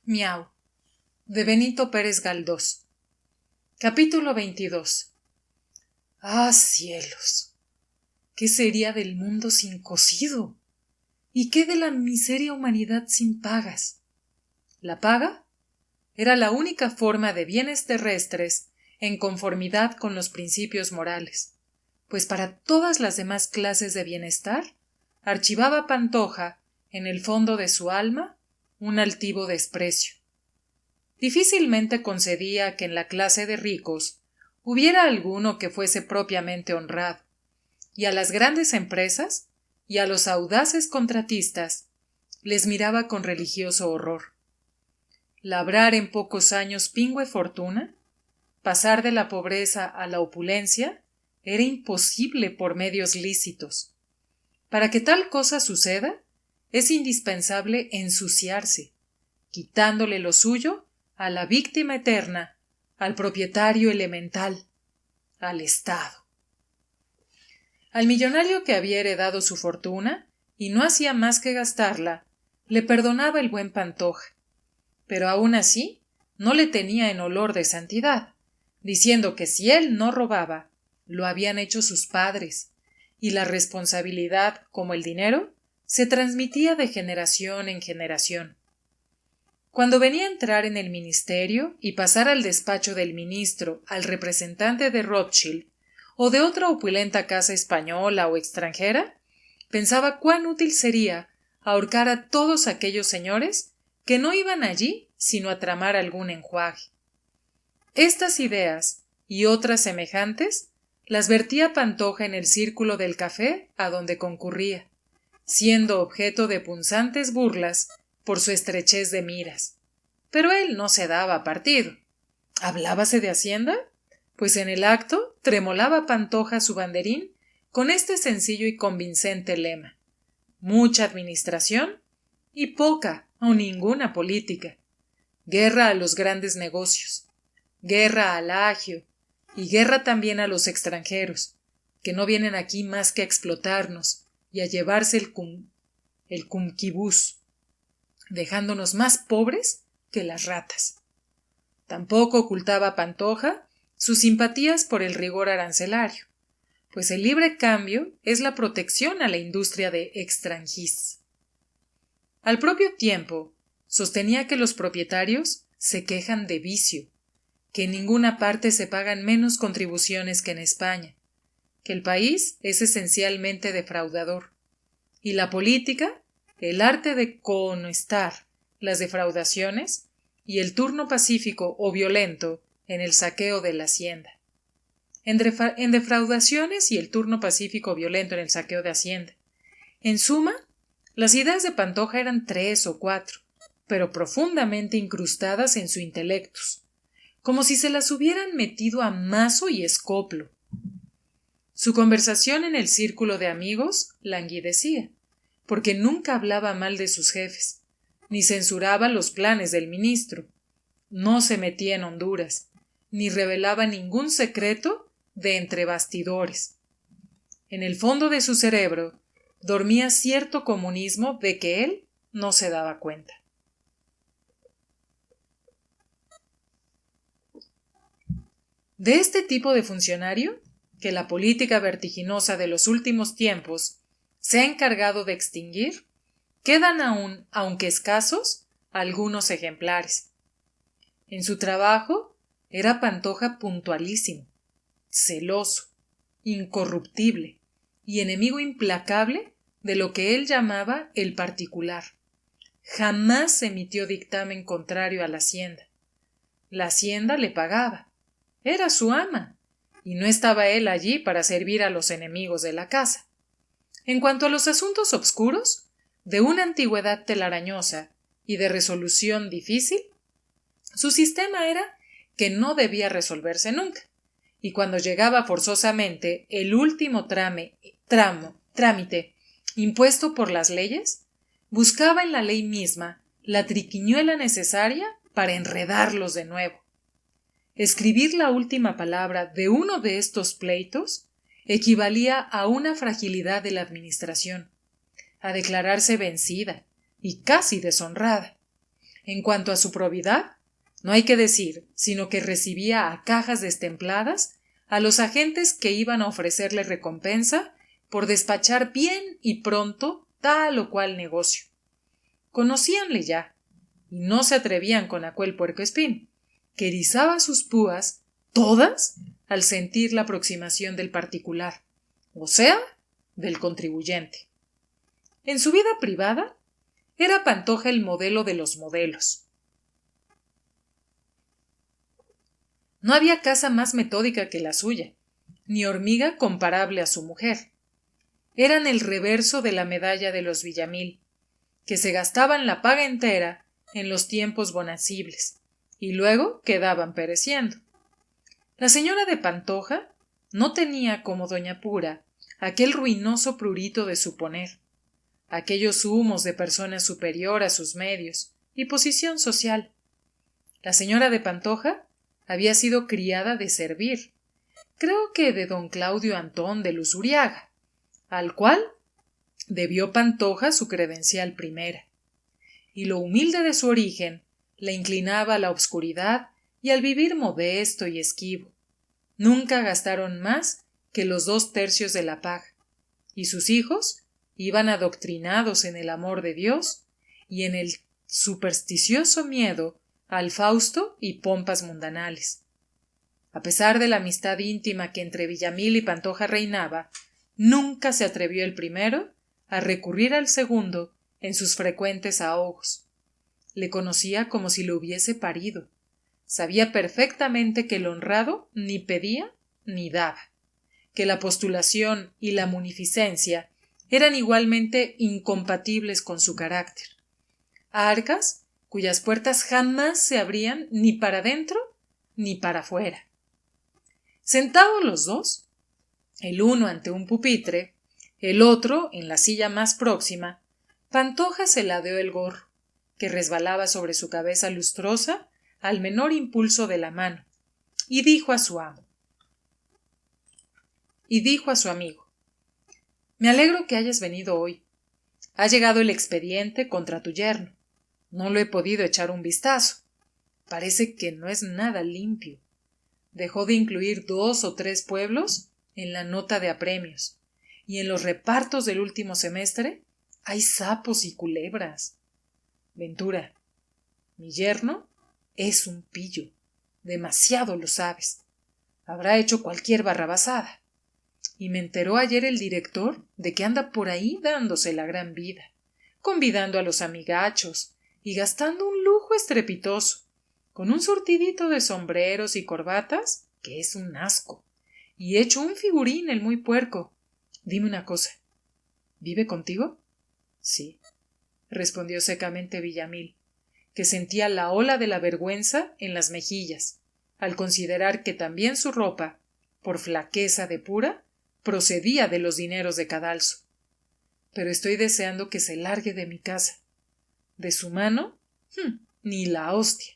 Miau, de Benito Pérez Galdós. Capítulo 22. ¡Ah, cielos! ¿Qué sería del mundo sin cocido? ¿Y qué de la miseria humanidad sin pagas? La paga era la única forma de bienes terrestres en conformidad con los principios morales, pues para todas las demás clases de bienestar archivaba Pantoja en el fondo de su alma un altivo desprecio. Difícilmente concedía que en la clase de ricos hubiera alguno que fuese propiamente honrado, y a las grandes empresas y a los audaces contratistas les miraba con religioso horror. Labrar en pocos años pingüe fortuna, pasar de la pobreza a la opulencia, era imposible por medios lícitos. Para que tal cosa suceda, es indispensable ensuciarse, quitándole lo suyo a la víctima eterna, al propietario elemental, al Estado. Al millonario que había heredado su fortuna y no hacía más que gastarla, le perdonaba el buen Pantoja, pero aún así no le tenía en olor de santidad, diciendo que si él no robaba, lo habían hecho sus padres, y la responsabilidad, como el dinero, se transmitía de generación en generación. Cuando venía a entrar en el ministerio y pasar al despacho del ministro al representante de Rothschild o de otra opulenta casa española o extranjera, pensaba cuán útil sería ahorcar a todos aquellos señores que no iban allí sino a tramar algún enjuague. Estas ideas y otras semejantes las vertía Pantoja en el círculo del café a donde concurría, siendo objeto de punzantes burlas por su estrechez de miras. Pero él no se daba partido. ¿Hablábase de Hacienda? Pues en el acto tremolaba Pantoja su banderín con este sencillo y convincente lema: mucha administración y poca o ninguna política. Guerra a los grandes negocios, guerra al agio y guerra también a los extranjeros, que no vienen aquí más que a explotarnos y a llevarse el cumquibús, dejándonos más pobres que las ratas. Tampoco ocultaba Pantoja sus simpatías por el rigor arancelario, pues el libre cambio es la protección a la industria de extranjís. Al propio tiempo, sostenía que los propietarios se quejan de vicio, que en ninguna parte se pagan menos contribuciones que en España, que el país es esencialmente defraudador, y la política, el arte de cohonestar las defraudaciones y el turno pacífico o violento en el saqueo de la hacienda. En defraudaciones y el turno pacífico o violento en el saqueo de hacienda. En suma, las ideas de Pantoja eran 3 o 4, pero profundamente incrustadas en su intelectus, como si se las hubieran metido a mazo y escoplo. Su conversación en el círculo de amigos languidecía, porque nunca hablaba mal de sus jefes, ni censuraba los planes del ministro, no se metía en honduras, ni revelaba ningún secreto de entre bastidores. En el fondo de su cerebro dormía cierto comunismo de que él no se daba cuenta. De este tipo de funcionario, que la política vertiginosa de los últimos tiempos se ha encargado de extinguir, quedan aún, aunque escasos, algunos ejemplares. En su trabajo era Pantoja puntualísimo, celoso, incorruptible y enemigo implacable de lo que él llamaba el particular. Jamás emitió dictamen contrario a la hacienda. La hacienda le pagaba. Era su ama, y no estaba él allí para servir a los enemigos de la casa. En cuanto a los asuntos obscuros, de una antigüedad telarañosa y de resolución difícil, su sistema era que no debía resolverse nunca, y cuando llegaba forzosamente el último trámite impuesto por las leyes, buscaba en la ley misma la triquiñuela necesaria para enredarlos de nuevo. Escribir la última palabra de uno de estos pleitos equivalía a una fragilidad de la administración, a declararse vencida y casi deshonrada. En cuanto a su probidad, no hay que decir, sino que recibía a cajas destempladas a los agentes que iban a ofrecerle recompensa por despachar bien y pronto tal o cual negocio. Conocíanle ya, y no se atrevían con aquel puercoespín, que erizaba sus púas, todas, al sentir la aproximación del particular, o sea, del contribuyente. En su vida privada, era Pantoja el modelo de los modelos. No había casa más metódica que la suya, ni hormiga comparable a su mujer. Eran el reverso de la medalla de los Villamil, que se gastaban la paga entera en los tiempos bonacibles, y luego quedaban pereciendo. La señora de Pantoja no tenía, como doña Pura, aquel ruinoso prurito de suponer, aquellos humos de persona superior a sus medios y posición social. La señora de Pantoja había sido criada de servir, creo que de don Claudio Antón de Luzuriaga, al cual debió Pantoja su credencial primera, y lo humilde de su origen le inclinaba a la obscuridad y al vivir modesto y esquivo. Nunca gastaron más que los 2/3 de la paga, y sus hijos iban adoctrinados en el amor de Dios y en el supersticioso miedo al Fausto y pompas mundanales. A pesar de la amistad íntima que entre Villamil y Pantoja reinaba, nunca se atrevió el primero a recurrir al segundo en sus frecuentes ahogos. Le conocía como si lo hubiese parido. Sabía perfectamente que el honrado ni pedía ni daba, que la postulación y la munificencia eran igualmente incompatibles con su carácter. Arcas cuyas puertas jamás se abrían ni para dentro ni para fuera. Sentados los dos, el uno ante un pupitre, el otro en la silla más próxima, Pantoja se ladeó el gorro, que resbalaba sobre su cabeza lustrosa al menor impulso de la mano, y dijo a su amigo: «Me alegro que hayas venido hoy. Ha llegado el expediente contra tu yerno. No lo he podido echar un vistazo. Parece que no es nada limpio. Dejó de incluir 2 o 3 pueblos en la nota de apremios, y en los repartos del último semestre hay sapos y culebras. Ventura, mi yerno es un pillo. Demasiado lo sabes. Habrá hecho cualquier barrabasada. Y me enteró ayer el director de que anda por ahí dándose la gran vida, convidando a los amigachos y gastando un lujo estrepitoso, con un surtidito de sombreros y corbatas que es un asco, y hecho un figurín el muy puerco. Dime una cosa, ¿vive contigo?» «Sí», respondió secamente Villamil, que sentía la ola de la vergüenza en las mejillas, al considerar que también su ropa, por flaqueza de Pura, procedía de los dineros de Cadalso. «Pero estoy deseando que se largue de mi casa. De su mano, ni la hostia.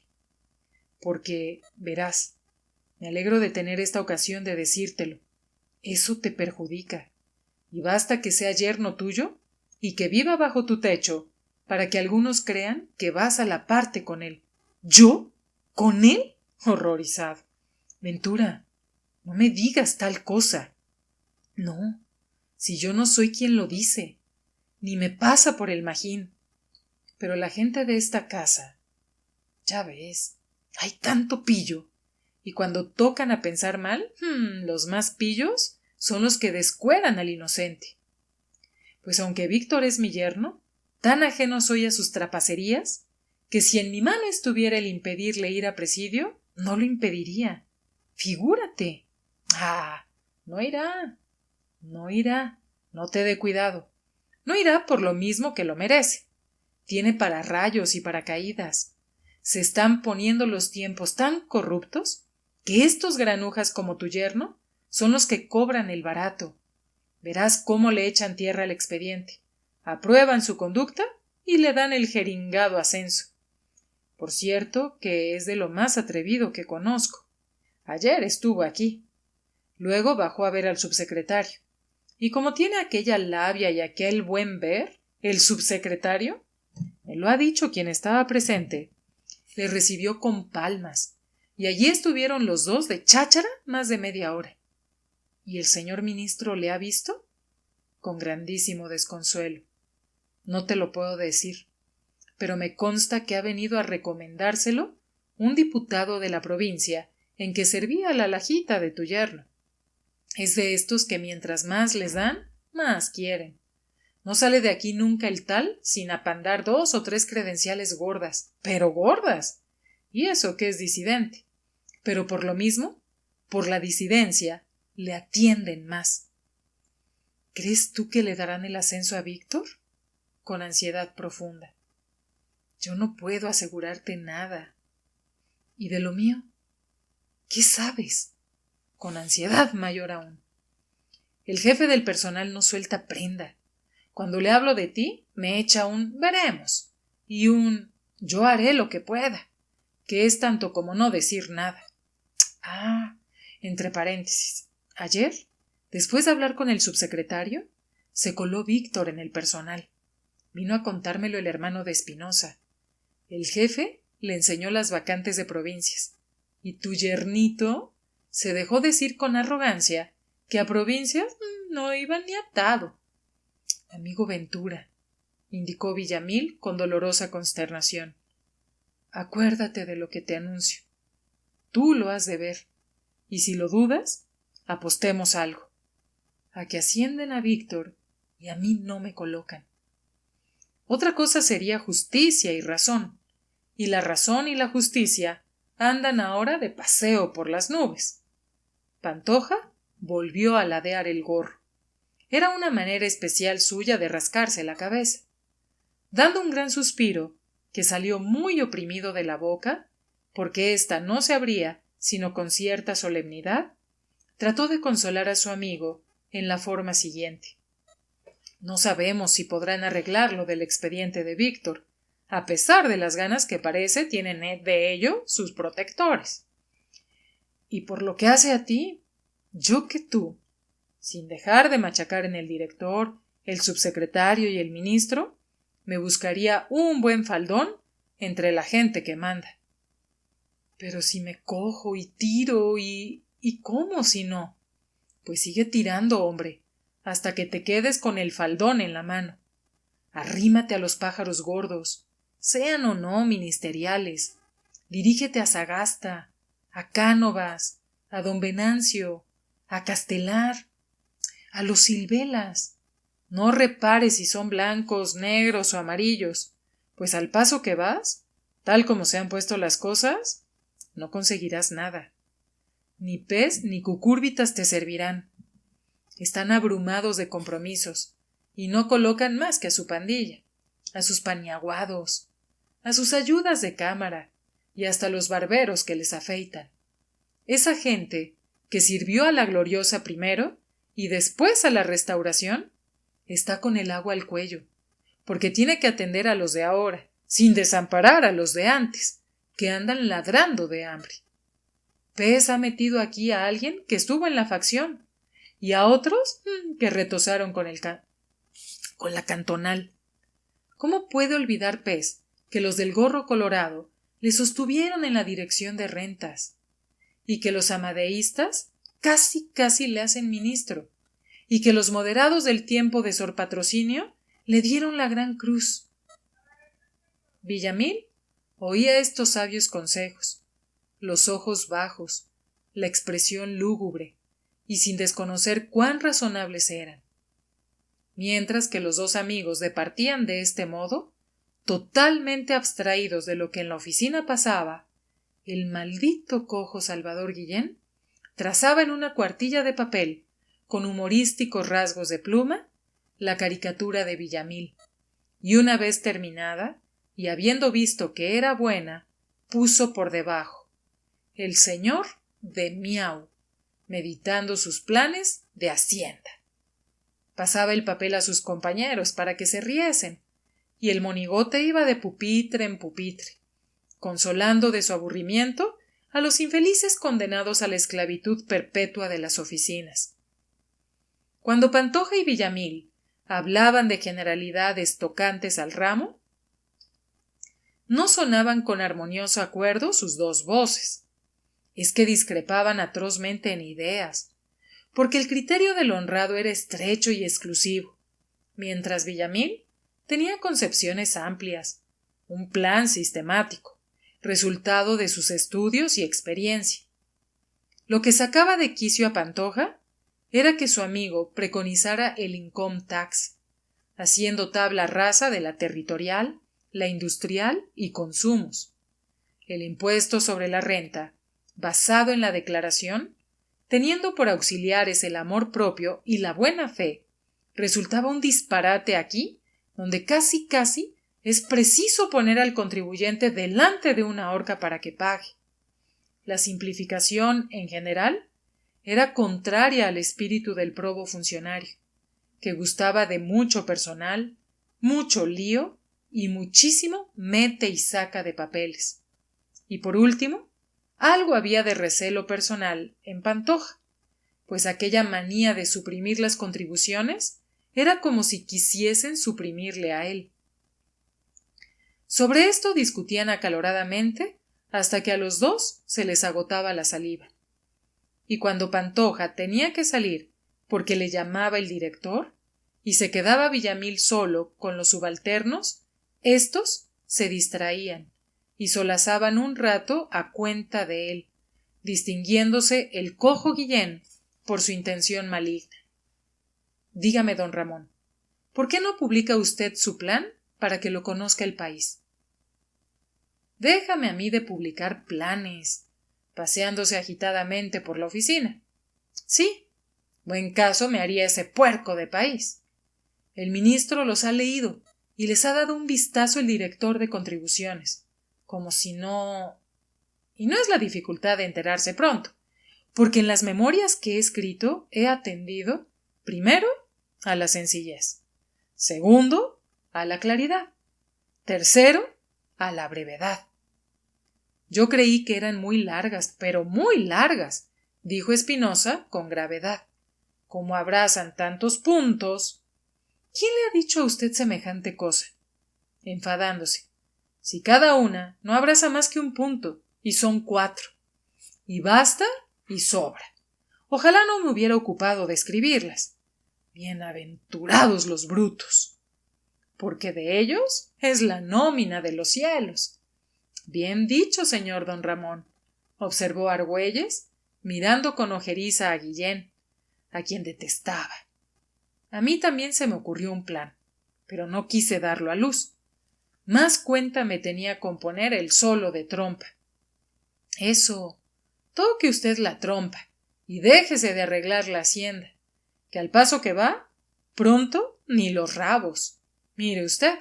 Porque, verás, me alegro de tener esta ocasión de decírtelo. Eso te perjudica, y basta que sea yerno tuyo y que viva bajo tu techo para que algunos crean que vas a la parte con él». «¿Yo? ¿Con él?» horrorizado. «Ventura, no me digas tal cosa». «No, si yo no soy quien lo dice, ni me pasa por el magín. Pero la gente de esta casa, ya ves, hay tanto pillo, y cuando tocan a pensar mal, los más pillos son los que descueran al inocente. Pues aunque Víctor es mi yerno, tan ajeno soy a sus trapacerías, que si en mi mano estuviera el impedirle ir a presidio, no lo impediría. Figúrate. Ah, no irá, no te dé cuidado. No irá por lo mismo que lo merece. Tiene para rayos y para caídas. Se están poniendo los tiempos tan corruptos que estos granujas como tu yerno son los que cobran el barato. Verás cómo le echan tierra al expediente. Aprueban su conducta y le dan el jeringado ascenso. Por cierto que es de lo más atrevido que conozco. Ayer estuvo aquí. Luego bajó a ver al subsecretario. Y como tiene aquella labia y aquel buen ver, el subsecretario, me lo ha dicho quien estaba presente, Le recibió con palmas, y allí estuvieron los dos de cháchara más de media hora. ¿Y el señor ministro le ha visto? Con grandísimo desconsuelo. No te lo puedo decir, pero me consta que ha venido a recomendárselo un diputado de la provincia en que servía la lajita de tu yerno. Es de estos que mientras más les dan, más quieren. No sale de aquí nunca el tal sin apandar 2 o 3 credenciales gordas, pero gordas. Y eso que es disidente. Pero por lo mismo, por la disidencia, le atienden más. ¿Crees tú que le darán el ascenso a Víctor? Con ansiedad profunda. Yo no puedo asegurarte nada. ¿Y de lo mío? ¿Qué sabes? Con ansiedad mayor aún. El jefe del personal no suelta prenda. Cuando le hablo de ti, me echa un veremos y un yo haré lo que pueda, que es tanto como no decir nada. Ah, entre paréntesis, ayer, después de hablar con el subsecretario, se coló Víctor en el personal. Vino a contármelo el hermano de Espinosa. El jefe le enseñó las vacantes de provincias. Y tu yernito se dejó decir con arrogancia que a provincias no iba ni atado. Amigo Ventura, indicó Villamil con dolorosa consternación. Acuérdate de lo que te anuncio. Tú lo has de ver. Y si lo dudas, apostemos algo. A que ascienden a Víctor y a mí no me colocan. Otra cosa sería justicia y razón. Y la razón y la justicia andan ahora de paseo por las nubes. Pantoja volvió a ladear el gorro. Era una manera especial suya de rascarse la cabeza. Dando un gran suspiro, que salió muy oprimido de la boca, porque ésta no se abría sino con cierta solemnidad, trató de consolar a su amigo en la forma siguiente. No sabemos si podrán arreglar lo del expediente de Víctor, a pesar de las ganas que parece tienen de ello sus protectores. Y por lo que hace a ti, yo que tú, sin dejar de machacar en el director, el subsecretario y el ministro, me buscaría un buen faldón entre la gente que manda. Pero si me cojo y tiro ¿y cómo si no? Pues sigue tirando, hombre, hasta que te quedes con el faldón en la mano. Arrímate a los pájaros gordos, sean o no ministeriales. Dirígete a Sagasta, a Cánovas, a don Venancio, a Castelar, a los Silvelas. No repares si son blancos, negros o amarillos, pues al paso que vas, tal como se han puesto las cosas, no conseguirás nada. Ni pez ni cucúrbitas te servirán. Están abrumados de compromisos y no colocan más que a su pandilla, a sus paniaguados, a sus ayudas de cámara y hasta los barberos que les afeitan. Esa gente que sirvió a la gloriosa primero y después a la restauración está con el agua al cuello, porque tiene que atender a los de ahora, sin desamparar a los de antes, que andan ladrando de hambre. Pez ha metido aquí a alguien que estuvo en la facción y a otros que retosaron con la cantonal. ¿Cómo puede olvidar Pez que los del gorro colorado le sostuvieron en la dirección de rentas y que los amadeístas casi le hacen ministro y que los moderados del tiempo de Sor Patrocinio le dieron la gran cruz? Villamil oía estos sabios consejos, los ojos bajos, la expresión lúgubre, y sin desconocer cuán razonables eran. Mientras que los dos amigos departían de este modo, totalmente abstraídos de lo que en la oficina pasaba, el maldito cojo Salvador Guillén trazaba en una cuartilla de papel, con humorísticos rasgos de pluma, la caricatura de Villamil, y una vez terminada, y habiendo visto que era buena, puso por debajo: el señor de Miau, meditando sus planes de hacienda. Pasaba el papel a sus compañeros para que se riesen, y el monigote iba de pupitre en pupitre, consolando de su aburrimiento a los infelices condenados a la esclavitud perpetua de las oficinas. Cuando Pantoja y Villamil hablaban de generalidades tocantes al ramo, no sonaban con armonioso acuerdo sus dos voces. Es que discrepaban atrozmente en ideas, porque el criterio del honrado era estrecho y exclusivo, mientras Villamil tenía concepciones amplias, un plan sistemático, resultado de sus estudios y experiencia. Lo que sacaba de quicio a Pantoja era que su amigo preconizara el income tax, haciendo tabla rasa de la territorial, la industrial y consumos. El impuesto sobre la renta, basado en la declaración, teniendo por auxiliares el amor propio y la buena fe, resultaba un disparate aquí, donde casi es preciso poner al contribuyente delante de una horca para que pague. La simplificación, en general, era contraria al espíritu del probo funcionario, que gustaba de mucho personal, mucho lío y muchísimo mete y saca de papeles. Y por último, algo había de recelo personal en Pantoja, pues aquella manía de suprimir las contribuciones era como si quisiesen suprimirle a él. Sobre esto discutían acaloradamente hasta que a los dos se les agotaba la saliva. Y cuando Pantoja tenía que salir porque le llamaba el director y se quedaba Villamil solo con los subalternos, éstos se distraían y solazaban un rato a cuenta de él, distinguiéndose el cojo Guillén por su intención maligna. Dígame, don Ramón, ¿por qué no publica usted su plan para que lo conozca el país? Déjame a mí de publicar planes, paseándose agitadamente por la oficina. Sí, buen caso me haría ese puerco de país. El ministro los ha leído y les ha dado un vistazo el director de contribuciones, como si no... Y no es la dificultad de enterarse pronto, porque en las memorias que he escrito he atendido, primero, a la sencillez, segundo, a la claridad, tercero, a la brevedad. Yo creí que eran muy largas, pero muy largas, dijo Espinosa con gravedad. Como abrazan tantos puntos. ¿Quién le ha dicho a usted semejante cosa? Enfadándose. Si cada una no abraza más que un punto, y son 4. Y basta y sobra. Ojalá no me hubiera ocupado de escribirlas. Bienaventurados los brutos. Porque de ellos es la nómina de los cielos. Bien dicho, señor don Ramón, observó Argüelles, mirando con ojeriza a Guillén, a quien detestaba. A mí también se me ocurrió un plan, pero no quise darlo a luz. Más cuenta me tenía con poner el solo de trompa. Eso, toque usted la trompa y déjese de arreglar la hacienda, que al paso que va, pronto ni los rabos. Mire usted,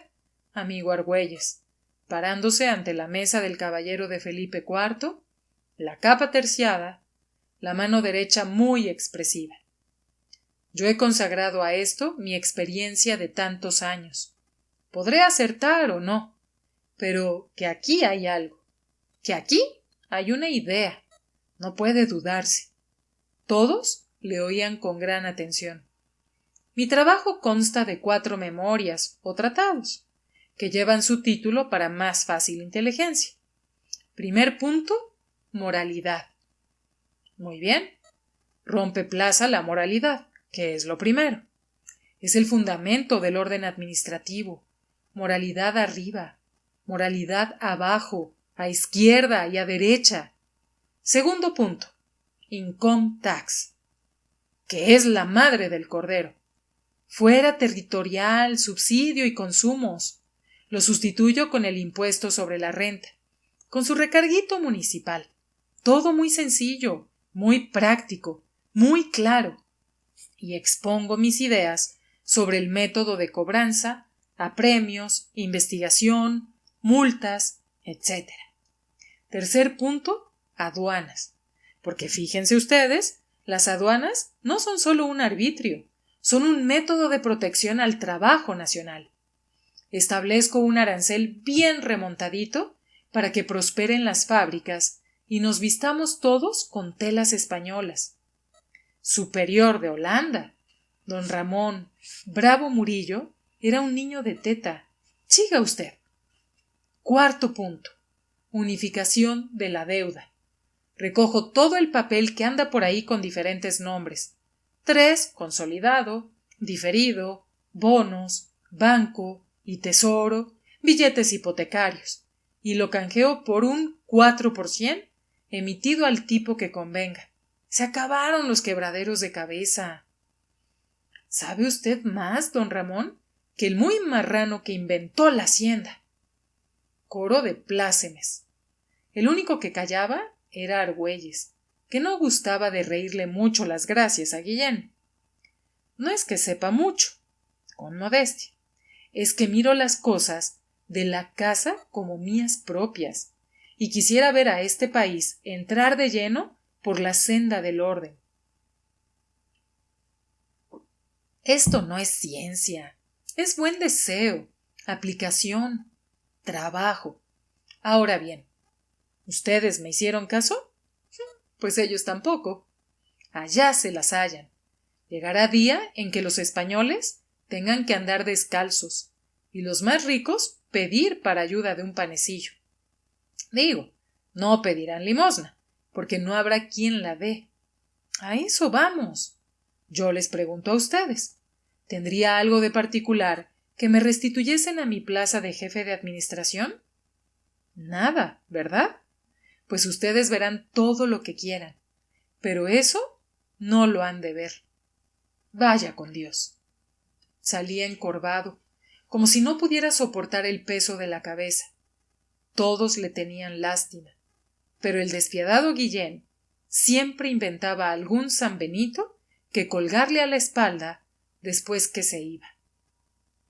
amigo Argüelles, parándose ante la mesa del caballero de Felipe IV, la capa terciada, la mano derecha muy expresiva. Yo he consagrado a esto mi experiencia de tantos años. Podré acertar o no, pero que aquí hay algo, que aquí hay una idea, no puede dudarse. Todos le oían con gran atención. Mi trabajo consta de 4 memorias o tratados, que llevan su título para más fácil inteligencia. Primer punto, moralidad. Muy bien. Rompe plaza la moralidad, que es lo primero. Es el fundamento del orden administrativo. Moralidad arriba, moralidad abajo, a izquierda y a derecha. Segundo punto, income tax, que es la madre del cordero. Fuera territorial, subsidio y consumos. Lo sustituyo con el impuesto sobre la renta, con su recarguito municipal. Todo muy sencillo, muy práctico, muy claro. Y expongo mis ideas sobre el método de cobranza, apremios, investigación, multas, etc. Tercer punto, aduanas. Porque fíjense ustedes, las aduanas no son solo un arbitrio, son un método de protección al trabajo nacional. Establezco un arancel bien remontadito para que prosperen las fábricas y nos vistamos todos con telas españolas. Superior de Holanda. Don Ramón, Bravo Murillo, era un niño de teta. Siga usted. Cuarto punto. Unificación de la deuda. Recojo todo el papel que anda por ahí con diferentes nombres. 3. Consolidado, diferido, bonos, banco y tesoro, billetes hipotecarios, y lo canjeo por un 4% emitido al tipo que convenga. Se acabaron los quebraderos de cabeza. ¿Sabe usted más, don Ramón, que el muy marrano que inventó la hacienda? Coro de plácemes. El único que callaba era Argüelles, que no gustaba de reírle mucho las gracias a Guillén. No es que sepa mucho, con modestia, es que miro las cosas de la casa como mías propias, y quisiera ver a este país entrar de lleno por la senda del orden. Esto no es ciencia, es buen deseo, aplicación, trabajo. Ahora bien, ¿ustedes me hicieron caso? Pues ellos tampoco. Allá se las hallan. Llegará día en que los españoles tengan que andar descalzos y los más ricos pedir para ayuda de un panecillo. Digo, no pedirán limosna, porque no habrá quien la dé. A eso vamos. Yo les pregunto a ustedes, ¿tendría algo de particular que me restituyesen a mi plaza de jefe de administración? Nada, ¿verdad? Pues ustedes verán todo lo que quieran, pero eso no lo han de ver. Vaya con Dios. Salía encorvado, como si no pudiera soportar el peso de la cabeza. Todos le tenían lástima, pero el despiadado Guillén siempre inventaba algún San Benito que colgarle a la espalda después que se iba.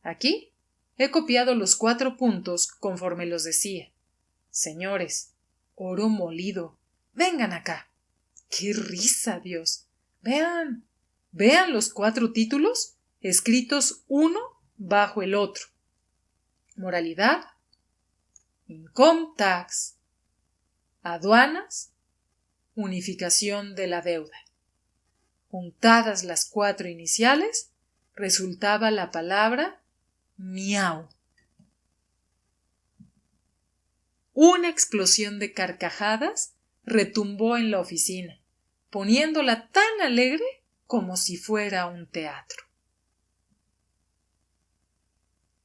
Aquí he copiado los 4 puntos conforme los decía. Señores, oro molido, vengan acá. ¡Qué risa, Dios! Vean los 4 títulos escritos uno bajo el otro. Moralidad, Income Tax, aduanas, unificación de la deuda. Juntadas las 4 iniciales, resultaba la palabra miau. Una explosión de carcajadas retumbó en la oficina, poniéndola tan alegre como si fuera un teatro.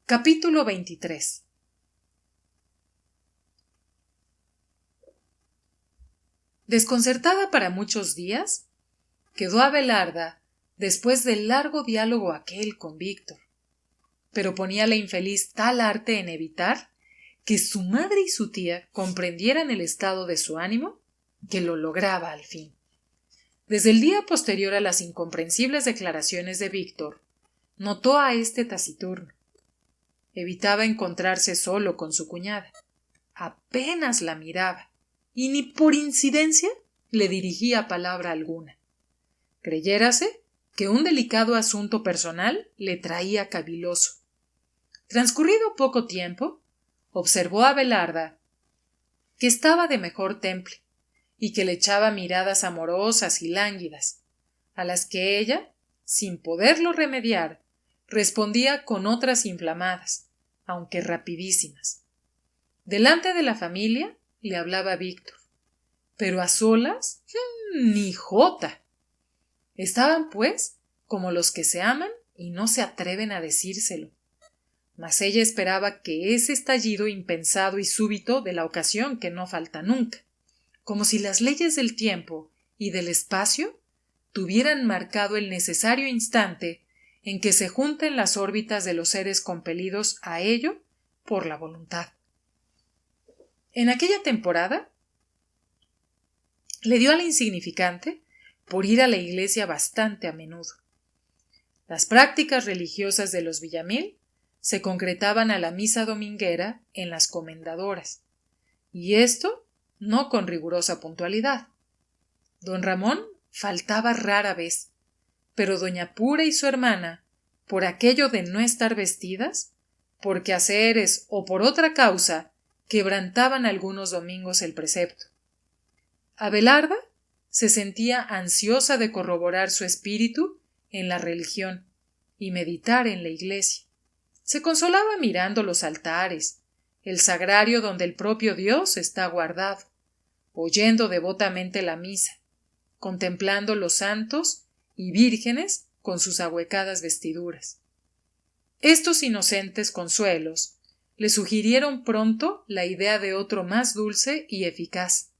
Capítulo 23. Desconcertada para muchos días, quedó Abelarda después del largo diálogo aquel con Víctor, pero ponía la infeliz tal arte en evitar que su madre y su tía comprendieran el estado de su ánimo, que lo lograba al fin. Desde el día posterior a las incomprensibles declaraciones de Víctor, notó a este taciturno. Evitaba encontrarse solo con su cuñada. Apenas la miraba, y ni por incidencia le dirigía palabra alguna. Creyérase que un delicado asunto personal le traía caviloso. Transcurrido poco tiempo, observó a Abelarda que estaba de mejor temple y que le echaba miradas amorosas y lánguidas, a las que ella, sin poderlo remediar, respondía con otras inflamadas, aunque rapidísimas. Delante de la familia le hablaba Víctor, pero a solas, ni jota. Estaban, pues, como los que se aman y no se atreven a decírselo. Mas ella esperaba que ese estallido impensado y súbito de la ocasión que no falta nunca, como si las leyes del tiempo y del espacio tuvieran marcado el necesario instante en que se junten las órbitas de los seres compelidos a ello por la voluntad. En aquella temporada le dio a la insignificante por ir a la iglesia bastante a menudo. Las prácticas religiosas de los Villamil se concretaban a la misa dominguera en las comendadoras, y esto no con rigurosa puntualidad. Don Ramón faltaba rara vez, pero doña Pura y su hermana, por aquello de no estar vestidas, por quehaceres o por otra causa, quebrantaban algunos domingos el precepto. Abelarda se sentía ansiosa de corroborar su espíritu en la religión y meditar en la iglesia. Se consolaba mirando los altares, el sagrario donde el propio Dios está guardado, oyendo devotamente la misa, contemplando los santos y vírgenes con sus ahuecadas vestiduras. Estos inocentes consuelos le sugirieron pronto la idea de otro más dulce y eficaz,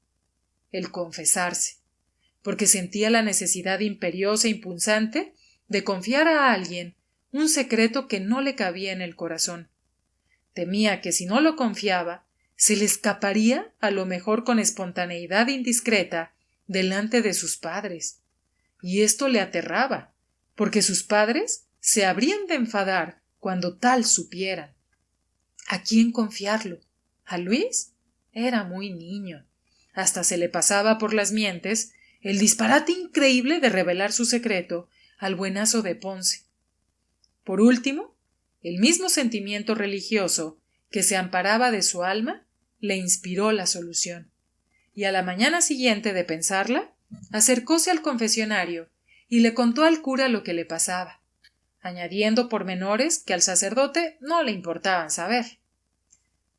el confesarse, porque sentía la necesidad imperiosa e impulsante de confiar a alguien un secreto que no le cabía en el corazón. Temía que si no lo confiaba, se le escaparía a lo mejor con espontaneidad indiscreta delante de sus padres. Y esto le aterraba, porque sus padres se habrían de enfadar cuando tal supieran. ¿A quién confiarlo? ¿A Luis? Era muy niño. Hasta se le pasaba por las mientes el disparate increíble de revelar su secreto al buenazo de Ponce. Por último, el mismo sentimiento religioso que se amparaba de su alma le inspiró la solución, y a la mañana siguiente de pensarla, acercóse al confesionario y le contó al cura lo que le pasaba, añadiendo pormenores que al sacerdote no le importaban saber.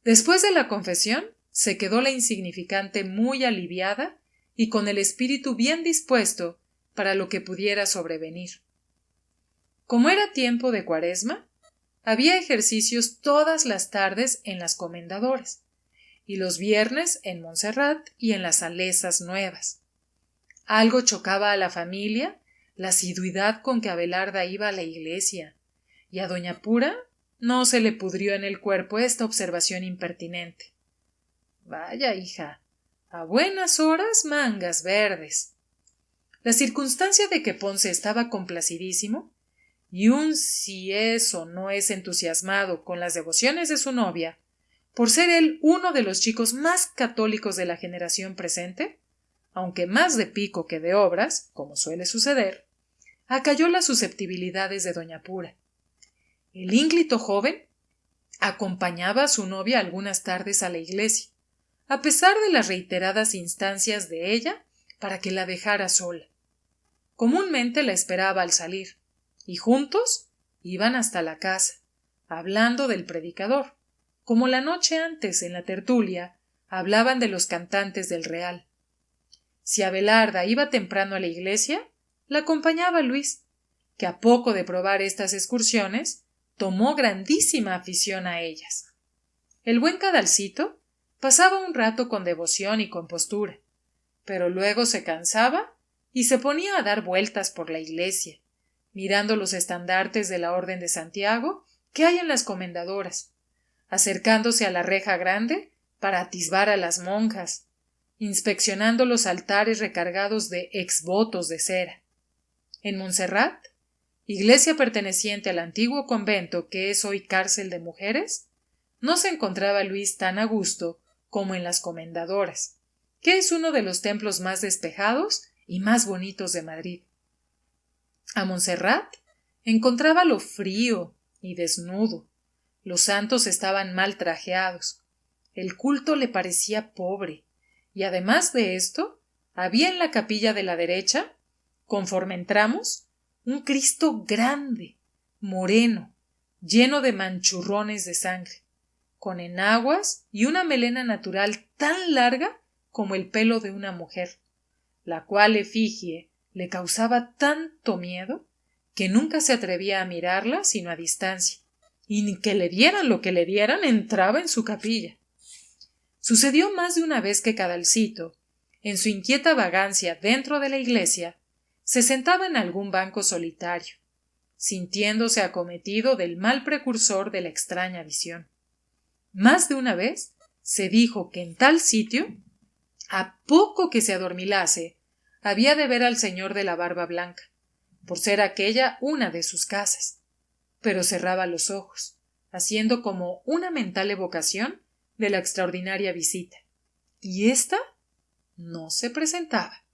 Después de la confesión, se quedó la insignificante muy aliviada y con el espíritu bien dispuesto para lo que pudiera sobrevenir. Como era tiempo de Cuaresma, había ejercicios todas las tardes en las Comendadoras y los viernes en Montserrat y en las Salesas Nuevas. Algo chocaba a la familia la asiduidad con que Abelarda iba a la iglesia, y a doña Pura no se le pudrió en el cuerpo esta observación impertinente. Vaya, hija, a buenas horas mangas verdes. La circunstancia de que Ponce estaba complacidísimo, y un si es o no es entusiasmado con las devociones de su novia, por ser él uno de los chicos más católicos de la generación presente, aunque más de pico que de obras, como suele suceder, acalló las susceptibilidades de doña Pura. El ínclito joven acompañaba a su novia algunas tardes a la iglesia, a pesar de las reiteradas instancias de ella para que la dejara sola. Comúnmente la esperaba al salir, y juntos iban hasta la casa, hablando del predicador, como la noche antes en la tertulia hablaban de los cantantes del Real. Si Abelarda iba temprano a la iglesia, la acompañaba Luis, que a poco de probar estas excursiones tomó grandísima afición a ellas. El buen Cadalcito pasaba un rato con devoción y compostura, pero luego se cansaba y se ponía a dar vueltas por la iglesia, mirando los estandartes de la Orden de Santiago que hay en las Comendadoras, acercándose a la reja grande para atisbar a las monjas, inspeccionando los altares recargados de exvotos de cera. En Montserrat, iglesia perteneciente al antiguo convento que es hoy cárcel de mujeres, no se encontraba Luis tan a gusto como en las Comendadoras, que es uno de los templos más despejados y más bonitos de Madrid. A Montserrat encontrábalo frío y desnudo. Los santos estaban mal trajeados. El culto le parecía pobre, y además de esto, había en la capilla de la derecha, conforme entramos, un Cristo grande, moreno, lleno de manchurrones de sangre, con enaguas y una melena natural tan larga como el pelo de una mujer, la cual efigie le causaba tanto miedo que nunca se atrevía a mirarla sino a distancia, y ni que le dieran lo que le dieran entraba en su capilla. Sucedió más de una vez que Cadalcito, en su inquieta vagancia dentro de la iglesia, se sentaba en algún banco solitario, sintiéndose acometido del mal precursor de la extraña visión. Más de una vez se dijo que en tal sitio, a poco que se adormilase, había de ver al señor de la barba blanca, por ser aquella una de sus casas, pero cerraba los ojos, haciendo como una mental evocación de la extraordinaria visita, y ésta no se presentaba.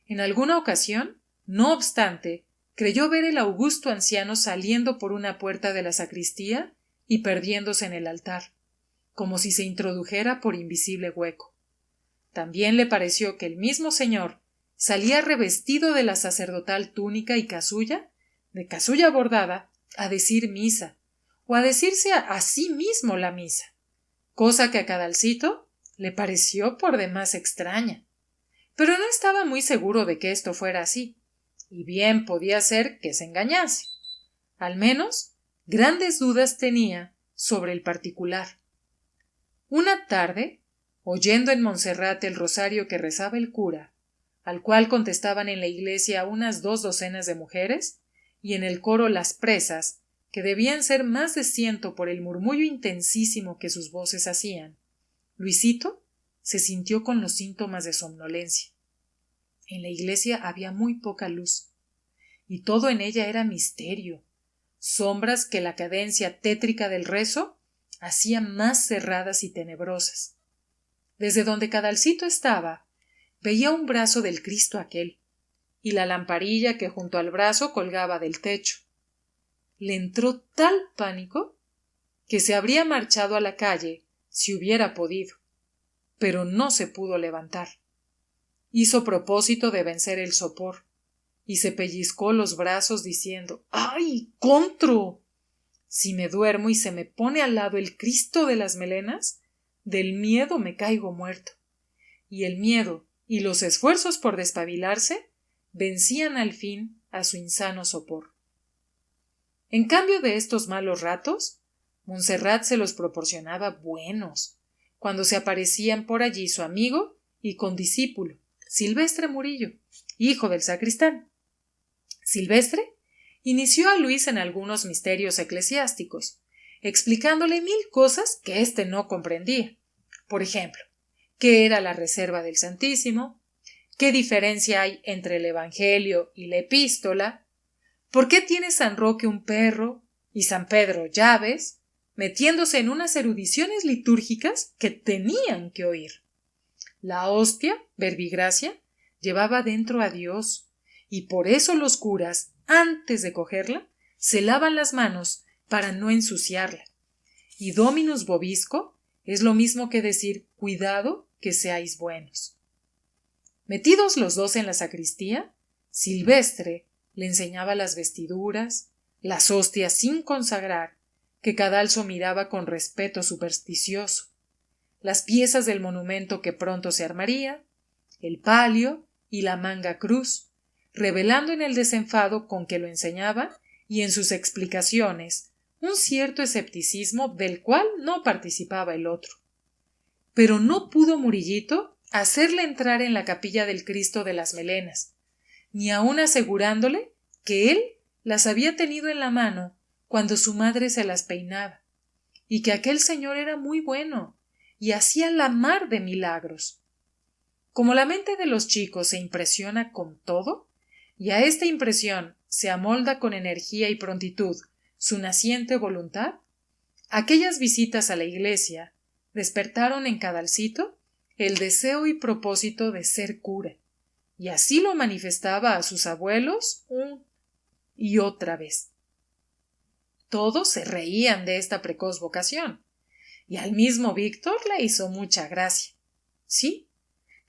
En alguna ocasión, no obstante, creyó ver el augusto anciano saliendo por una puerta de la sacristía y perdiéndose en el altar, como si se introdujera por invisible hueco. También le pareció que el mismo señor salía revestido de la sacerdotal túnica y casulla, de casulla bordada, a decir misa, o a decirse a sí mismo la misa. cosa que a Cadalcito le pareció por demás extraña. Pero no estaba muy seguro de que esto fuera así, y bien podía ser que se engañase. Al menos, grandes dudas tenía sobre el particular. Una tarde, oyendo en Monserrate el rosario que rezaba el cura, al cual contestaban en la iglesia unas 2 docenas de mujeres, y en el coro las presas, que debían ser más de 100 por el murmullo intensísimo que sus voces hacían, Luisito se sintió con los síntomas de somnolencia. En la iglesia había muy poca luz, y todo en ella era misterio, sombras que la cadencia tétrica del rezo hacía más cerradas y tenebrosas. Desde donde Cadalcito estaba, veía un brazo del Cristo aquel, y la lamparilla que junto al brazo colgaba del techo. Le entró tal pánico que se habría marchado a la calle si hubiera podido, pero no se pudo levantar. Hizo propósito de vencer el sopor, y se pellizcó los brazos diciendo: ¡ay, contro! Si me duermo y se me pone al lado el Cristo de las melenas, del miedo me caigo muerto. Y el miedo y los esfuerzos por despabilarse vencían al fin a su insano sopor. En cambio de estos malos ratos, Montserrat se los proporcionaba buenos, cuando se aparecían por allí su amigo y condiscípulo, Silvestre Murillo, hijo del sacristán. Silvestre inició a Luis en algunos misterios eclesiásticos, explicándole 1000 cosas que éste no comprendía. Por ejemplo, qué era la reserva del Santísimo, qué diferencia hay entre el Evangelio y la Epístola, por qué tiene San Roque un perro y San Pedro llaves, metiéndose en unas erudiciones litúrgicas que tenían que oír. La hostia, verbigracia, llevaba dentro a Dios, y por eso los curas, antes de cogerla, se lavan las manos para no ensuciarla. Y Dominus vobisco es lo mismo que decir cuidado que seáis buenos. Metidos los dos en la sacristía, Silvestre le enseñaba las vestiduras, las hostias sin consagrar, que Cadalso miraba con respeto supersticioso, las piezas del monumento que pronto se armaría, el palio y la manga cruz, revelando en el desenfado con que lo enseñaba y en sus explicaciones un cierto escepticismo del cual no participaba el otro. Pero no pudo Murillito hacerle entrar en la capilla del Cristo de las Melenas, ni aun asegurándole que él las había tenido en la mano cuando su madre se las peinaba, y que aquel señor era muy bueno y hacía la mar de milagros. Como la mente de los chicos se impresiona con todo, y a esta impresión se amolda con energía y prontitud su naciente voluntad, aquellas visitas a la iglesia despertaron en Cadalcito el deseo y propósito de ser cura, y así lo manifestaba a sus abuelos y otra vez. Todos se reían de esta precoz vocación, y al mismo Víctor le hizo mucha gracia. Sí,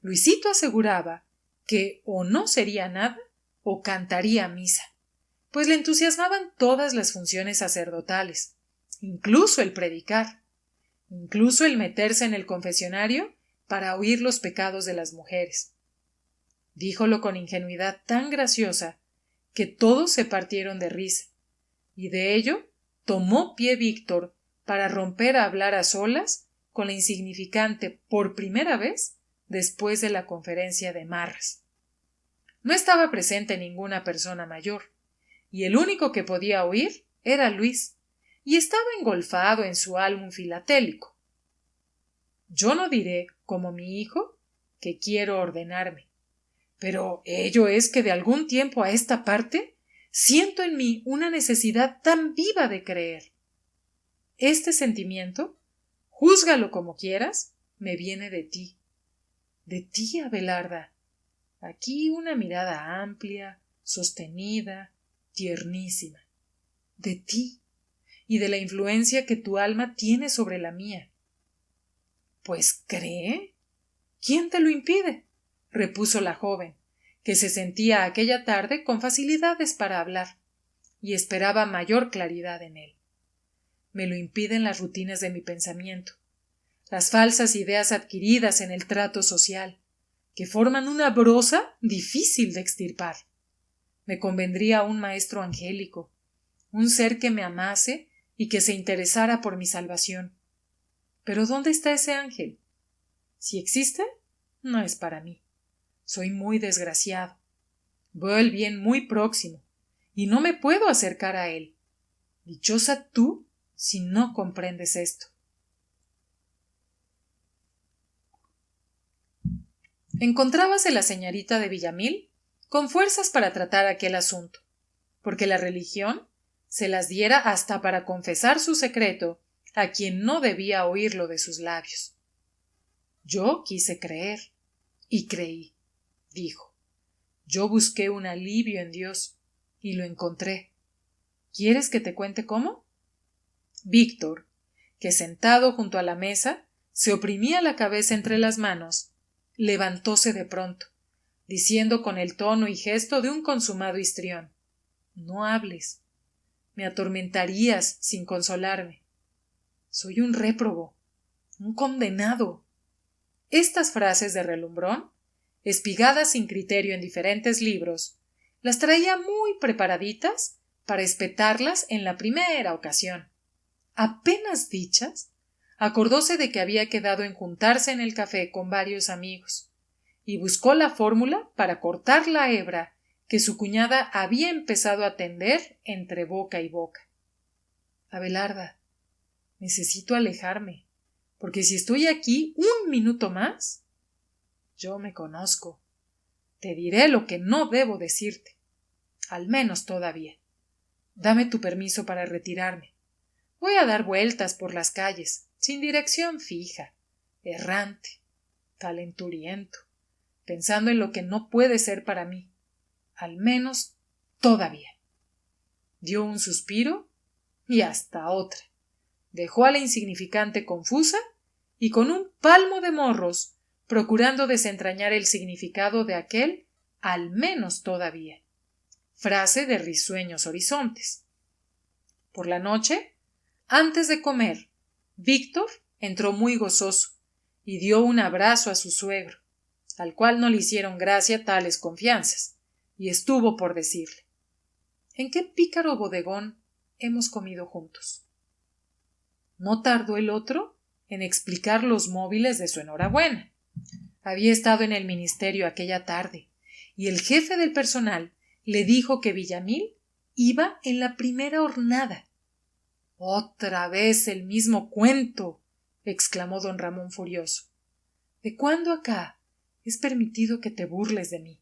Luisito aseguraba que o no sería nada o cantaría misa, pues le entusiasmaban todas las funciones sacerdotales, incluso el predicar, incluso el meterse en el confesionario para oír los pecados de las mujeres. Díjolo con ingenuidad tan graciosa que todos se partieron de risa, y de ello tomó pie Víctor para romper a hablar a solas con la insignificante por primera vez después de la conferencia de Marras. No estaba presente ninguna persona mayor, y el único que podía oír era Luis, y estaba engolfado en su álbum filatélico. Yo no diré, como mi hijo, que quiero ordenarme, pero ello es que de algún tiempo a esta parte siento en mí una necesidad tan viva de creer. Este sentimiento, júzgalo como quieras, me viene de ti. De ti, Abelarda. Aquí una mirada amplia, sostenida, tiernísima. De ti y de la influencia que tu alma tiene sobre la mía. Pues cree. ¿Quién te lo impide? Repuso la joven, que se sentía aquella tarde con facilidades para hablar, y esperaba mayor claridad en él. Me lo impiden las rutinas de mi pensamiento, las falsas ideas adquiridas en el trato social, que forman una brosa difícil de extirpar. Me convendría un maestro angélico, un ser que me amase y que se interesara por mi salvación. Pero ¿dónde está ese ángel? Si existe, no es para mí. Soy muy desgraciado. Veo el bien muy próximo y no me puedo acercar a él. Dichosa tú si no comprendes esto. Encontrábase la señorita de Villamil con fuerzas para tratar aquel asunto, porque la religión se las diera hasta para confesar su secreto a quien no debía oírlo de sus labios. Yo quise creer, y creí, dijo. Yo busqué un alivio en Dios, y lo encontré. ¿Quieres que te cuente cómo? Víctor, que sentado junto a la mesa, se oprimía la cabeza entre las manos, levantóse de pronto, diciendo con el tono y gesto de un consumado histrión: No hables. Me atormentarías sin consolarme. Soy un réprobo, un condenado. Estas frases de relumbrón, espigadas sin criterio en diferentes libros, las traía muy preparaditas para espetarlas en la primera ocasión. Apenas dichas, acordóse de que había quedado en juntarse en el café con varios amigos, y buscó la fórmula para cortar la hebra que su cuñada había empezado a tender entre boca y boca. Abelarda, necesito alejarme, porque si estoy aquí un minuto más, yo me conozco. Te diré lo que no debo decirte, al menos todavía. Dame tu permiso para retirarme. Voy a dar vueltas por las calles, sin dirección fija, errante, calenturiento, pensando en lo que no puede ser para mí, al menos todavía. Dio un suspiro y hasta otra. Dejó a la insignificante confusa y con un palmo de morros, procurando desentrañar el significado de aquel al menos todavía. Frase de risueños horizontes. Por la noche, antes de comer, Víctor entró muy gozoso y dio un abrazo a su suegro, al cual no le hicieron gracia tales confianzas, y estuvo por decirle: ¿En qué pícaro bodegón hemos comido juntos? No tardó el otro en explicar los móviles de su enhorabuena. Había estado en el ministerio aquella tarde, y el jefe del personal le dijo que Villamil iba en la primera hornada. —¡Otra vez el mismo cuento! —exclamó don Ramón furioso. —¿De cuándo acá es permitido que te burles de mí?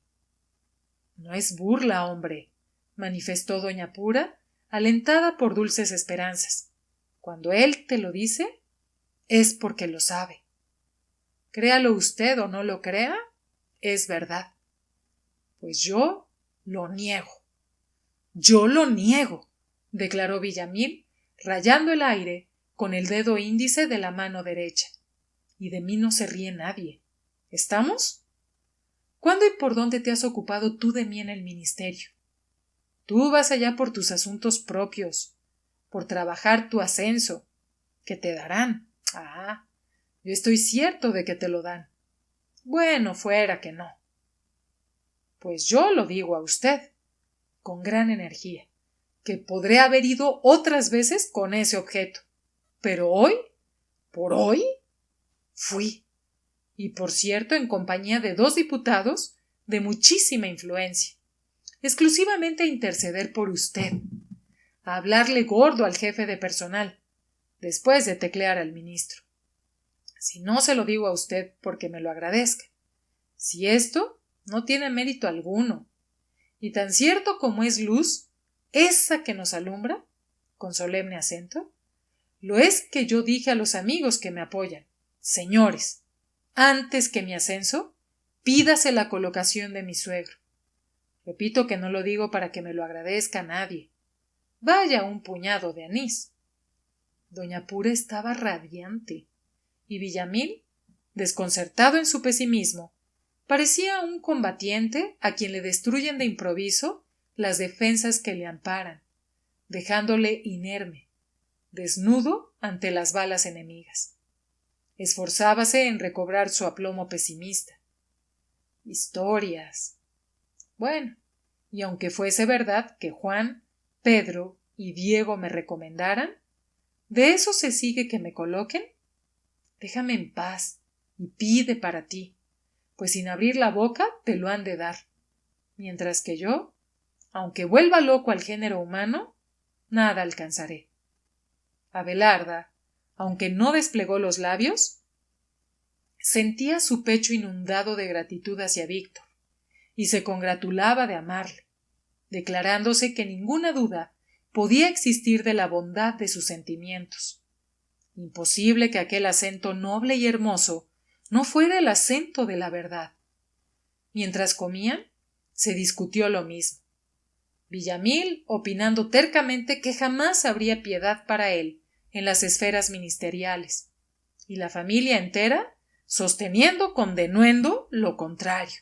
—No es burla, hombre —manifestó doña Pura, alentada por dulces esperanzas—. Cuando él te lo dice, es porque lo sabe. Créalo usted o no lo crea, es verdad. Pues yo lo niego. —Yo lo niego —declaró Villamil, rayando el aire con el dedo índice de la mano derecha—. Y de mí no se ríe nadie. ¿Estamos? ¿Cuándo y por dónde te has ocupado tú de mí en el ministerio? Tú vas allá por tus asuntos propios, por trabajar tu ascenso, que te darán. Ah, yo estoy cierto de que te lo dan. Bueno, fuera que no. Pues yo lo digo a usted, con gran energía, que podré haber ido otras veces con ese objeto, pero hoy, por hoy, fui, y por cierto en compañía de 2 diputados de muchísima influencia, exclusivamente a interceder por usted, a hablarle gordo al jefe de personal, después de teclear al ministro. Si no se lo digo a usted porque me lo agradezca, si esto no tiene mérito alguno, y tan cierto como es luz, esa que nos alumbra, con solemne acento, lo es que yo dije a los amigos que me apoyan: señores, antes que mi ascenso, pídase la colocación de mi suegro. Repito que no lo digo para que me lo agradezca nadie. Vaya un puñado de anís. Doña Pura estaba radiante, y Villamil, desconcertado en su pesimismo, parecía un combatiente a quien le destruyen de improviso las defensas que le amparan, dejándole inerme, desnudo ante las balas enemigas. Esforzábase en recobrar su aplomo pesimista. Historias. Bueno, y aunque fuese verdad que Juan, Pedro y Diego me recomendaran, ¿de eso se sigue que me coloquen? Déjame en paz y pide para ti, pues sin abrir la boca te lo han de dar, mientras que yo, aunque vuelva loco al género humano, nada alcanzaré. Abelarda, aunque no desplegó los labios, sentía su pecho inundado de gratitud hacia Víctor, y se congratulaba de amarle, declarándose que ninguna duda podía existir de la bondad de sus sentimientos. Imposible que aquel acento noble y hermoso no fuera el acento de la verdad. Mientras comían, se discutió lo mismo. Villamil opinando tercamente que jamás habría piedad para él en las esferas ministeriales, y la familia entera sosteniendo con denuendo lo contrario.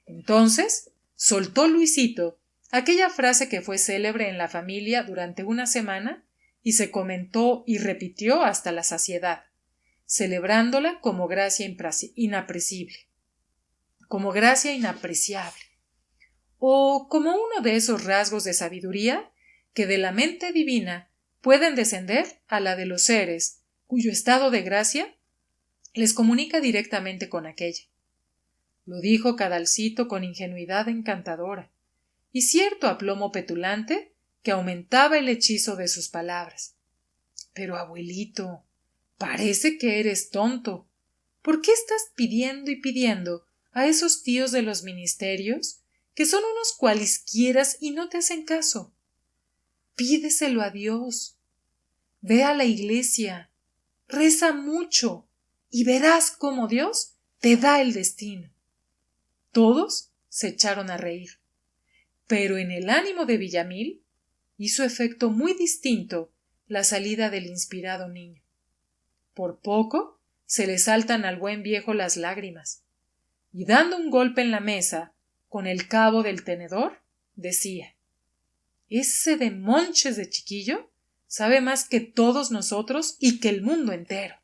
Entonces soltó Luisito aquella frase que fue célebre en la familia durante una semana y se comentó y repitió hasta la saciedad, celebrándola como gracia inapreciable, o como uno de esos rasgos de sabiduría que de la mente divina pueden descender a la de los seres cuyo estado de gracia les comunica directamente con aquella. Lo dijo Cadalcito con ingenuidad encantadora y cierto aplomo petulante que aumentaba el hechizo de sus palabras. Pero, abuelito, parece que eres tonto. ¿Por qué estás pidiendo y pidiendo a esos tíos de los ministerios, que son unos cualisquieras y no te hacen caso? Pídeselo a Dios. Ve a la iglesia, reza mucho y verás cómo Dios te da el destino. Todos se echaron a reír, pero en el ánimo de Villamil hizo efecto muy distinto la salida del inspirado niño. Por poco se le saltan al buen viejo las lágrimas, y dando un golpe en la mesa con el cabo del tenedor, decía: ese de Monches de chiquillo sabe más que todos nosotros y que el mundo entero.